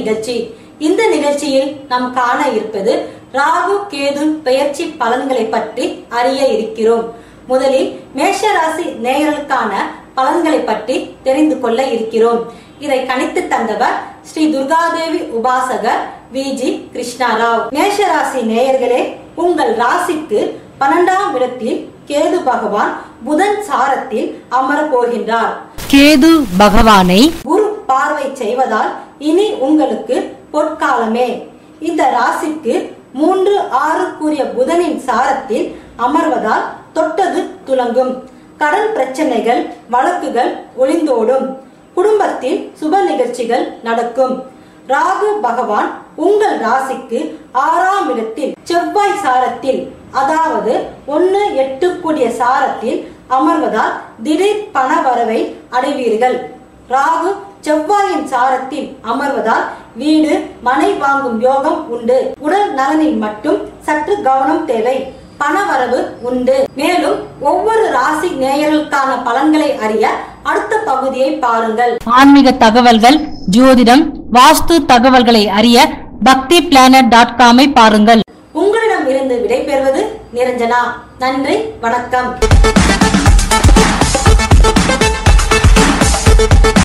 நிகழ்ச்சி. இந்த நிகழ்ச்சியில் நாம் காண இருப்பது ராகு கேது பெயர்ச்சி பலன்களை பற்றி அறிய இருக்கிறோம். முதலில் மேஷ ராசி நேயர்களுக்கான பலன்களை பற்றி தெரிந்து கொள்ள இருக்கிறோம். இதை கணித்து தந்தவர் ஸ்ரீ துர்காதேவி உபாசகர் விஜி கிருஷ்ணாராவ். மேஷ ராசி நேயர்களே, உங்கள் ராசிக்கு 12ஆம் இடத்தில் கேது பகவான் புதன் சாரத்தில் அமர போகின்றார். கேது பகவானை குரு பார்வை செய்வதால் இனி உங்களுக்கு பொற்காலமே. இந்த ராசிக்கு 3, 6 கூறிய புதனின் சாரத்தில் அமர்வதால் தொட்டது துலங்கும். கடன் பிரச்சனைகள், வழக்குகள் ஒளிந்தோடும். குடும்பத்தில் சுப நிகழ்ச்சிகள் நடக்கும். ராகு பகவான் உங்கள் ராசிக்கு 6ஆம் இடத்தில் செவ்வாய் சாரத்தில், அதாவது 1, 8 கூடிய சாரத்தில் அமர்வதால் திடீர் பண வரவை அடைவீர்கள். ராகு செவ்வாயின் சாரத்தில் அமர்வதால் வீடு, மனை வாங்கும் யோகம் உண்டு. உடல் நலனில் மட்டும் சற்று கவனம் தேவை. பணவரவு உண்டு. மேலும் ஒவ்வொரு ராசி நேயர்களுக்கான பலன்களை அறிய அடுத்த பகுதியை பாருங்கள். ஆன்மீக தகவல்கள், ஜோதிடம், வாஸ்து தகவல்களை அறிய bhaktiplanet.com பாருங்கள். உங்களிடம் இருந்து விடைபெறுவது நிரஞ்சனா. நன்றி, வணக்கம்.